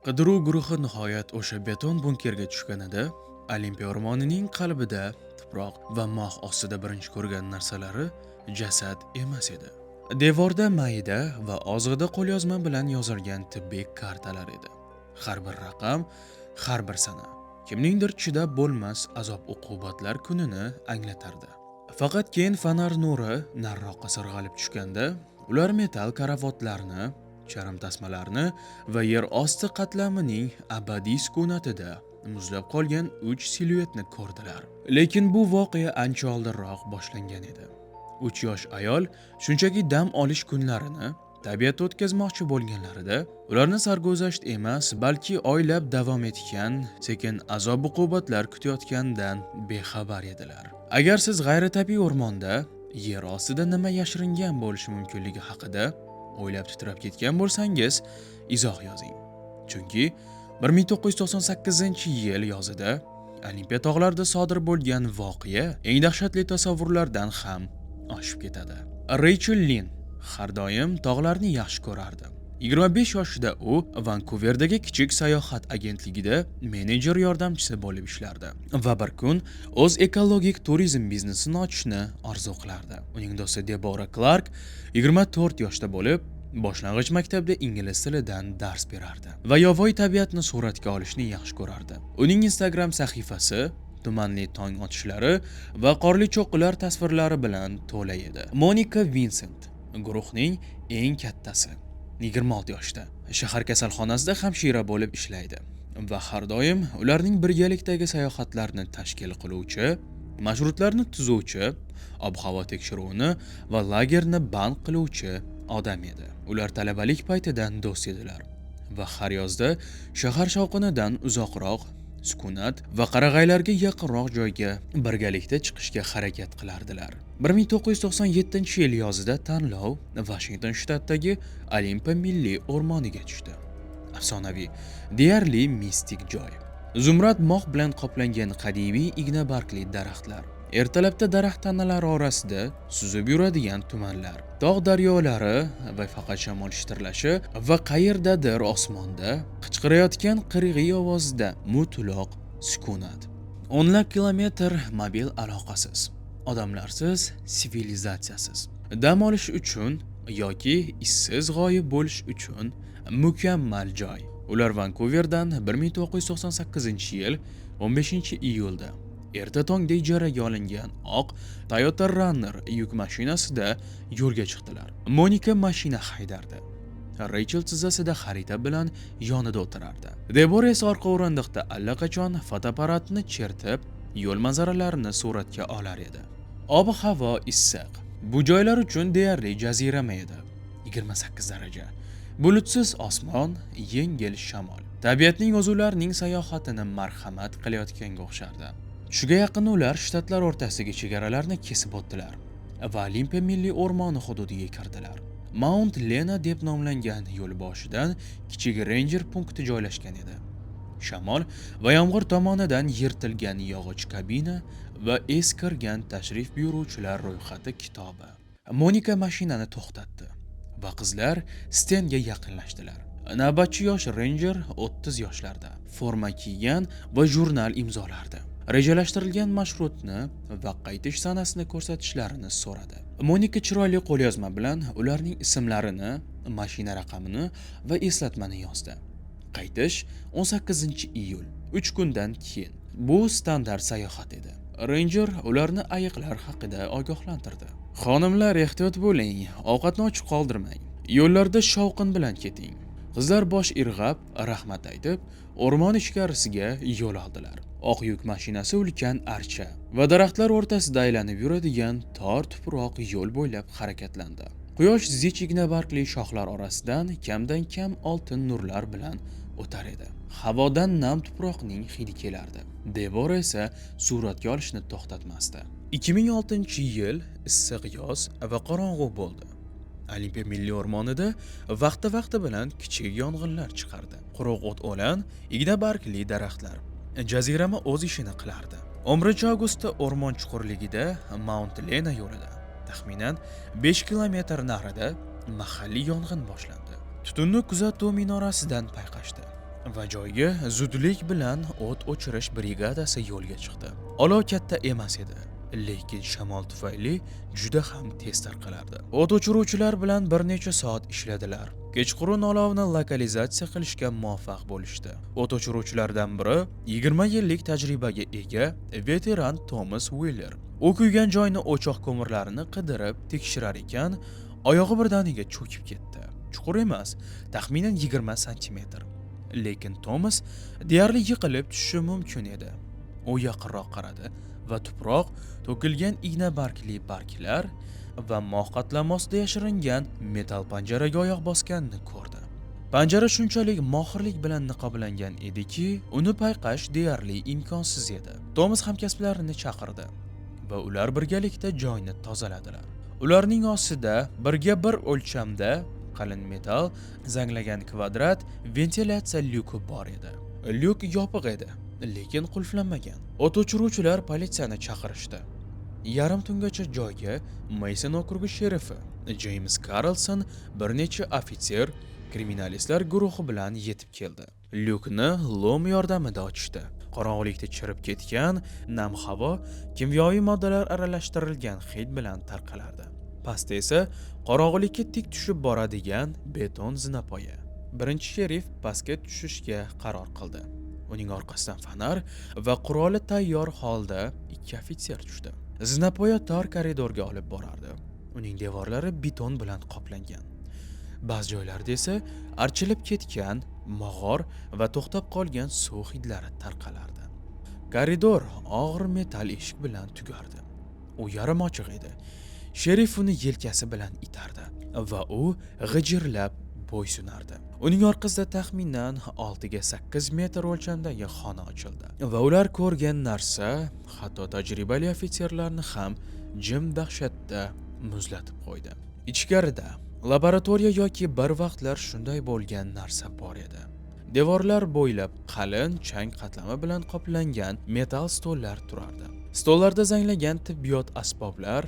Qidiruv guruhi nihoyat o'sha beton bunkerga tushganida, Olimpiya o'rmonining qalbida tuproq va mох ostida birinchi ko'rgan narsalari jasad emas edi. Devorda mayda va ozg'ida qo'lyozma bilan yozilgan tibbiy kartalar edi. Har bir raqam, har bir sana kimningdir chidab bo'lmas azob-uqubatlar kunini anglatardi. Faqat keyin fonar nuri nariroqqa sirg'alib tushganda, ular metall karavotlarni, charm tasmalarni va yer osti qatlamining abadiy sukunatida muzlab qolgan 3 siluetni ko'rdilar. Lekin bu voqea ancha oldinroq boshlangan edi. 3 yosh ayol shunchaki dam olish kunlarini tabiatda o'tkazmoqchi bo'lganlarida, ularni sarguzasht emas, balki oylab davom etgan sekin azob-uqubatlar kutayotganidan bexabar edilar. Agar siz g'ayritabiiy o'rmonda yer ostida nima yashiringan bo'lishi mumkinligi haqida o'ylab titrab ketgan bo'lsangiz, izoh yozing. Chunki 1998-yil yozida Olimpiya tog'larida sodir bo'lgan voqea eng dahshatli tasavvurlardan ham oshib ketadi. Rachel Lynn har doim tog'larni yaxshi ko'rardi. 25 yoshida u Vankuverdagi kichik sayohat agentligida menejer yordamchisi bo'lib ishlardi va bir kun o'z ekologik turizm biznesini ochishni orzu qilardi. Uning do'sti Debora Clark 24 yoshda bo'lib, boshlang'ich maktabda ingliz tilidan dars berardi va yovvoyi tabiatni suratga olishni yaxshi ko'rardi. Uning Instagram sahifasi tumanli tong otishlari va qorli cho'qqilar tasvirlari bilan to'la edi. Monika Vincent guruhning eng kattasi, 26 yoshda, shahar kasalxonasida hamshira bo'lib ishlaydi va har doim ularning birgalikdagi sayohatlarni tashkil qiluvchi, marshrutlarni tuzuvchi, ob-havo tekshiruvini va lagerni band qiluvchi odam edi. Ular talabalik paytidan do'st edilar va har yozda shahar shovqinidan uzoqroq, sukunat va qarag'aylarga yaqinroq joyga birgalikda chiqishga harakat qilardilar. 1997-yil yozida tanlov Washington shtatidagi Olimpiya milliy o'rmoniga tushdi. Afsonaviy, deyarli mistik joy. Zumrad mох bilan qoplangan qadimiy igna bargli daraxtlar, ertalabda daraxt tanalari orasida suzib yuradigan tumanlar, tog' daryolari va faqat shamol shitirlashi va qayerdadir osmonda qichqirayotgan qirg'iy ovozida mutlaq sukunat. O'nlab kilometr mobil aloqasiz, odamlarsiz, sivilizatsiyasiz. Dam olish uchun yoki ishsiz g'oyib bo'lish uchun mukammal joy. Ular Vankuverdan 1998-yil 15-iyulda erta tongda ijaraga olingan oq Toyota Runner yuk mashinasida yo'lga chiqdilar. Monika mashina haydardi. Rachel tizzasida xarita bilan yonida o'tirardi. Debora esa orqa o'rindiqda allaqachon fotoapparatni chertib, yo'l manzaralarini suratga olar edi. Ob-havo issiq. Bu joylar uchun deyarli jazirama edi. 28 daraja. Bulutsiz osmon, yengil shamol. Tabiatning o'zularining sayohatini marhamat qilayotganga o'xshardi. Shunga yaqin ular shtatlar o'rtasidagi chegaralarni kesib o'tdilar va Olimpiya milliy o'rmoni hududiga kirdilar. Mount Lena deb nomlangan yo'l boshidan kichik ranger punkti joylashgan edi. Shamol va yomg'ir tomonidan yirtilgan yog'och kabina va eskirgan tashrif buyuruvchilar ro'yxati kitobi. Monika mashinani to'xtatdi va qizlar stendga yaqinlashdilar. Navbatchi yosh ranger 30 yoshlarda, forma kiygan va jurnal imzolardi. Rejalashtirilgan marshrutni va qaytish sanasini ko'rsatishlarini so'radi. Monika chiroyli qo'lyozma bilan ularning ismlarini, mashina raqamini va eslatmani yozdi. Qaytish 18-iyul, 3 kundan keyin. Bu standart sayohat edi. Ranger ularni ayiqlar haqida ogohlantirdi. Xonimlar, ehtiyot bo'ling, ovqatni ochiq qoldirmang. Yo'llarda shovqin bilan keting. Qizlar bosh irg'ab, rahmat aytib, o'rmon ichkarisiga yo'l oldilar. Oq yuk mashinasi ulkan archa va daraxtlar o'rtasida aylanib yuradigan tor tuproq yo'l bo'ylab harakatlandi. Quyosh zich igna bargli shoxlar orasidan kamdan kam oltin nurlar bilan o'tar edi. Havodan nam tuproqning hidi kelardi. Debora esa suratga olishni to'xtatmasdi. 2006-yil issiq yoz va qorong'u bo'ldi. Olimpiya milliy o'rmonida vaqti bilan kichik yong'inlar chiqardi. Quruq o't-o'lan, igna bargli daraxtlar jazirama o'z ishini qilardi. 11-avgustda o'rmon chuqurligida Mount Lena yo'lida, taxminan 5 kilometr narida mahalliy yong'in boshlandi. Tutunni kuzatuv minorasidan payqashdi. va joyga zudlik bilan o't o'chirish brigadasi yo'lga chiqdi. Olov katta emas edi, lekin shamol tufayli juda ham tez tarqalardi. O't o'chiruvchilar bilan bir necha soat ishladilar. Kechqurun olovni lokalizatsiya qilishga muvaffaq bo'lishdi. O't o'chiruvchilardan biri 20 yillik tajribaga ega veteran Thomas Wheeler. U kuygan joyni o'choq ko'mirlarini qidirib tekshirar ekan, oyog'i birdaniga cho'kib ketdi. Chuqur emas, taxminan 20 sm. Lekin Thomas deyarli yiqilib tushishi mumkin edi. U yaqinroq qaradi va tuproq, to'kilgan igna bargli barglar va mog' qatlami ostida yashiringan metall panjaraga oyoq bosganini ko'rdi. Panjara shunchalik mohirlik bilan niqoblangan ediki, uni payqash deyarli imkonsiz edi. Thomas hamkasblarini chaqirdi va ular birgalikda joyni tozaladilar. Ularning ostida birga bir o'lchamda qalin metall zanglagan kvadrat ventilyatsiya lyuki bor edi. Lyuk yopiq edi, lekin qulflanmagan. O't o'chiruvchilar politsiyani chaqirishdi. Yarim tungacha joyga Mason okrugi sherifi James Carlson bir necha ofitser kriminalistlar guruhi bilan yetib keldi. Lyukni lom yordamida ochishdi. Qorong'ulikda chirib ketgan nam havo kimyoviy moddalar aralashtirilgan hid bilan tarqalardi. Pastda esa qorong'ulikka tik tushib boradigan beton zinapoya. Birinchi sherif pastga tushishga qaror qildi. Uning orqasidan fonar va quroli tayyor holda ikki ofitser tushdi. Zinapoya tor koridorga olib borardi. Uning devorlari beton bilan qoplangan. Ba'zi joylarda esa archilib ketgan mog'or va to'xtab qolgan suv hidlari tarqalardi. Koridor og'ir metall eshik bilan tugardi. U yarim ochiq edi. Sherif uni yelkasi bilan itardi va u g'ijirlab bo'ysunardi. Uning orqasida taxminan 6 ga 8 metr o'lchamdagi xona ochildi va ular ko'rgan narsa hatto tajribali ofitserlarni ham jim dahshatda muzlatib qo'ydi. Ichkarida laboratoriya yoki bir vaqtlar shunday bo'lgan narsa bor edi. Devorlar bo'ylab qalin chang qatlami bilan qoplangan metall stollar turardi. Stollarda zanglagan tibbiyot asboblar,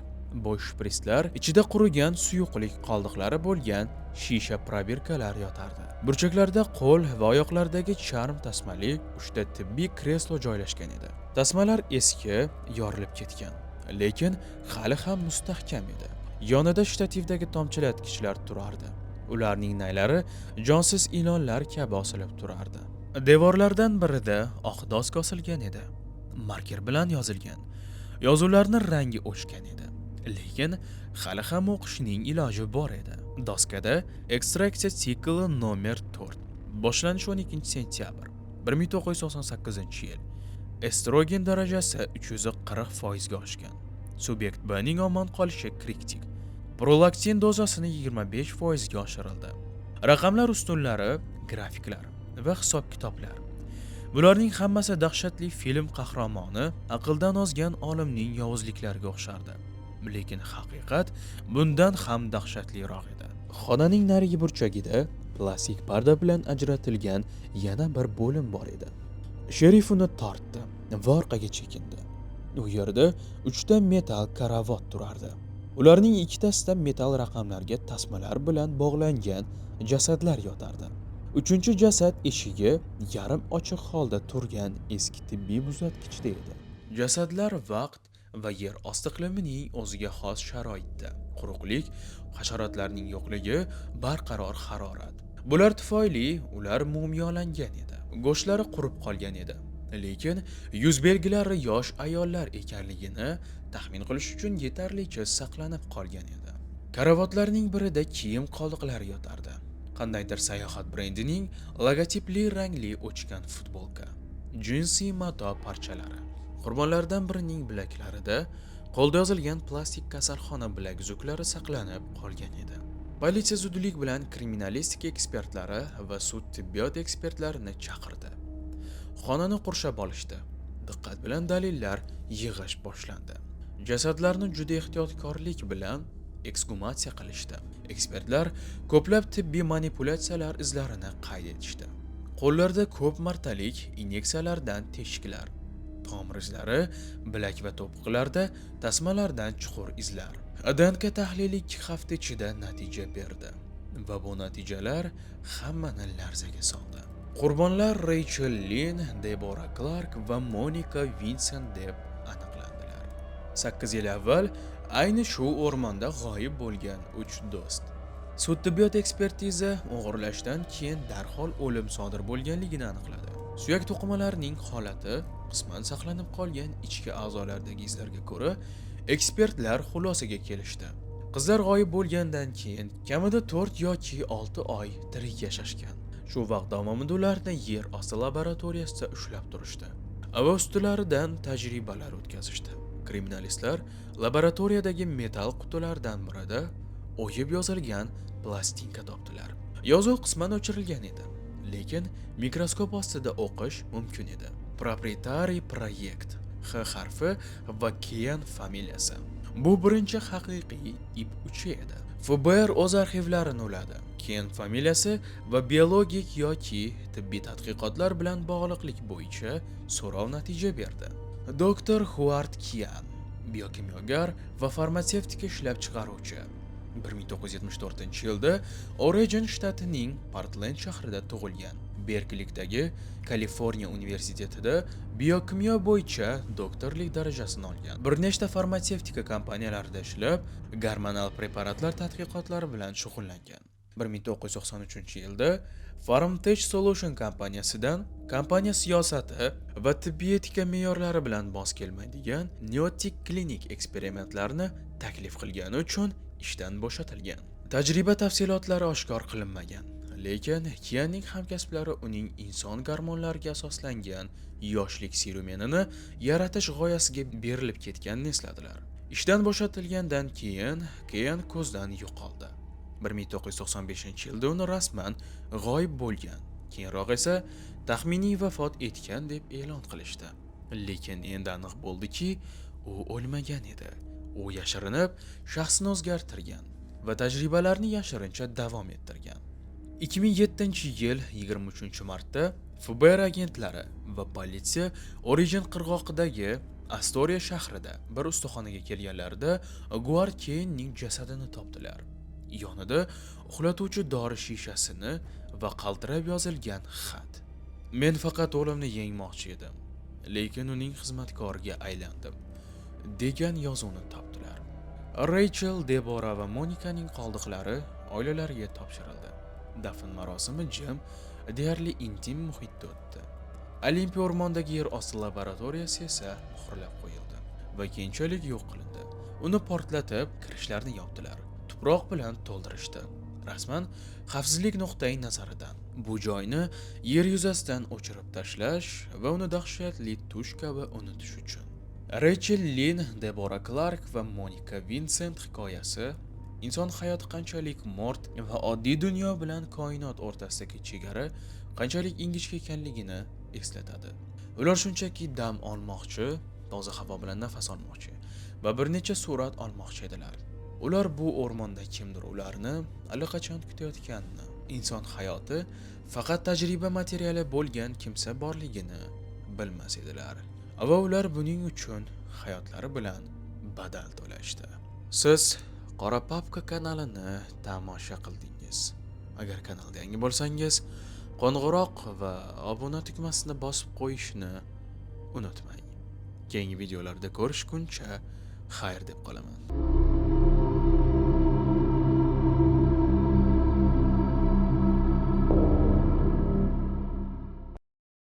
bo'sh shpritslar, ichida qurigan suyuqlik qoldiqlari bo'lgan shisha probirkalar yotardi. Burchaklarda qo'l va oyoqlardagi charm tasmali 3 ta tibbiy kreslo joylashgan edi. Tasmalar eski, yorilib ketgan, lekin hali ham mustahkam edi. Yonida shtativdagi tomchilatgichlar turardi. Ularning naylari jonsiz ilonlar kabi osilib turardi. Devorlardan birida oq doska osilgan edi. Marker bilan yozilgan. Yozuvlarning rangi o'chgan edi. Lekin hali ham o'qishning iloji bor edi. Doskada ekstraksiya sikli nomer 4. Boshlanishi 12 sentyabr 1998-yil. Estrogen darajasi 340% ga oshgan. Subyekt B'ning omon qolishi kritik. Prolaktin dozasini 25% ga oshirildi. Raqamlar ustunlari, grafiklar va hisob-kitoblar. Bularning hammasi dahshatli film qahramoni aqldan ozgan olimning yovuzliklariga o'xshardi. Lekin haqiqat bundan ham dahshatliroq edi. Xonaning narigi burchagida plastik parda bilan ajratilgan yana bir bo'lim bor edi. Sherif uni tortdi va orqaga chekindi. U yerda 3 ta metall karavot turardi. Ularning ikkitasida metall raqamlarga tasmalar bilan bog'langan jasadlar yotardi. Uchinchi jasad eshigi yarim ochiq holda turgan eski tibbiy muzlatgichda edi. Jasadlar vaqt va yer osti iqlimining o'ziga xos sharoitda. Quruqlik, hasharotlarning yo'qligi, barqaror harorat. Bular tufayli ular mumiyolangan edi. Go'shtlari qurib qolgan edi. Lekin yuz belgilari yosh ayollar ekanligini taxmin qilish uchun yetarlicha saqlanib qolgan edi. Karavotlarning birida kiyim qoldiqlari yotardi. Qandaydir sayohat brendining logotipli rangli o'chgan futbolka, jinsi mato parchalari. Qurbonlardan birining bilaklarida qo'lda yozilgan plastik kasalxona bilaguzklari saqlanib qolgan edi. Politsiya zudlik bilan kriminalistika ekspertlari va sud tibbiyot ekspertlarini chaqirdi. Xonani qurshab olishdi. Diqqat bilan dalillar yig'ish boshlandi. Jasadlarni juda ehtiyotkorlik bilan eksgumatsiya qilishdi. Ekspertlar ko'plab tibbiy manipulyatsiyalar izlarini qayd etishdi. Qo'llarda ko'p martalik inyeksiyalardan teshiklar, tomir izlari, bilak va to'piqlarda tasmalardan chuqur izlar. DNK tahlili 2 hafta ichida natija berdi va bu natijalar hammani larzaga soldi. Qurbonlar Reychel Lin, Debora Clark va Monika Vinsent deb aniqlandilar. 8 yil avval ayni shu o'rmonda g'oyib bo'lgan 3 do'st. Sud-tibbiyot ekspertiza o'g'irlashdan keyin darhol o'lim sodir bo'lganligini aniqladi. Suyak to'qimalarining holati qisman saqlanib qolgan ichki a'zolardagi izlarga ko'ra, ekspertlar xulosaga kelishdi. Qizlar g'oyib bo'lgandan keyin kamida 4 yoki 6 oy tirik yashashgan. Shu vaqt davomida ularni yer osti laboratoriyasida ushlab turishdi va ustilaridan tajribalar o'tkazishdi. Kriminalistlar laboratoriyadagi metall qutilardan birida o'yib yozilgan plastinka topdilar. Yozuv qisman o'chirilgan edi, lekin mikroskop ostida o'qish mumkin edi. Proprietary proyekt, H harfi va Kean familiyasi. Bu birinchi haqiqiy ip uchi edi. FBR o'z arxivlarini uladi. Kean familiyasi va biologik yoki tibbiy tadqiqotlar bilan bog'liqlik bo'yicha so'rov natija berdi. Dr. Howard Kean, biokimyogar va farmatsevtika ishlab chiqaruvchi. 1974-yilda Oregon shtatining Portland shahrida tug'ilgan. Berklikdagi Kaliforniya universitetida biokimyo bo'yicha doktorlik darajasini olgan. Bir nechta farmatsevtika kompaniyalarida ishlab, gormonal preparatlar tadqiqotlari bilan shug'ullangan. 1993-yilda Pharmtech Solution kompaniyasidan kompaniya siyosati va tibbiy etika me'yorlari bilan mos kelmaydigan neotik klinik eksperimentlarni taklif qilgani uchun ishdan bo'shatilgan. Tajriba tafsilotlari oshkor qilinmagan, lekin Keanning hamkasblari uning inson gormonlariga asoslangan yoshlik serumenini yaratish g'oyasiga berilib ketganini esladilar. Ishdan bo'shatilgandan keyin Kean ko'zdan yo'qoldi. 1995-yilda uni rasman g'oyib bo'lgan, keyinroq esa taxminiy vafot etgan deb e'lon qilishdi. Lekin endi aniq bo'ldiki, u o'lmagan edi. U yashirinib, shaxsini o'zgartirgan va tajribalarni yashirincha davom ettirgan. 2007-yil 23-martda FBR agentlari va politsiya Oregon qirg'oqidagi Astoria shahrida bir ustaxonaga kelganlarida Guar Keanning jasadini topdilar. Yonida uxlatuvchi dori shishasini va qaltirab yozilgan xat. Men faqat o'limni yengmoqchi edim, lekin uning xizmatkoriga aylandim, degan yozuvni topdilar. Reychel, Debora va Monikaning qoldiqlari oilalariga topshirildi. Dafn marosimi jim, deyarli intim muhitda o'tdi. Olimpiya o'rmonidagi yer osti laboratoriyasi esa muhrlab qo'yildi va keyinchalik yo'q qilindi. Uni portlatib, kirishlarni yopdilar. Tuproq bilan to'ldirishdi. Rasman xavfsizlik nuqtai nazaridan bu joyni yer yuzasidan o'chirib tashlash va uni dahshatli tush kabi unutish uchun. Reychel Lin, Debora Clark va Monika Vinsent hikoyasi inson hayoti qanchalik mo'rt va oddiy dunyo bilan koinot o'rtasidagi chegara qanchalik ingichka ekanligini eslatadi. Ular shunchaki dam olmoqchi, toza havo bilan nafas olmoqchi va bir necha surat olmoqchi edilar. Ular bu o'rmonda kimdir ularni allaqachon kutayotganini, inson hayoti faqat tajriba materiali bo'lgan kimsa borligini bilmas edilar. Va ular buning uchun hayotlari bilan badal to'lashdi. Siz Qora Papka kanalini tomosha qildingiz. Agar kanalda yangi bo'lsangiz, qo'ng'iroq va obuna tugmasini bosib qo'yishni unutmang. Keyingi videolarda ko'rishguncha xayr deb qolaman.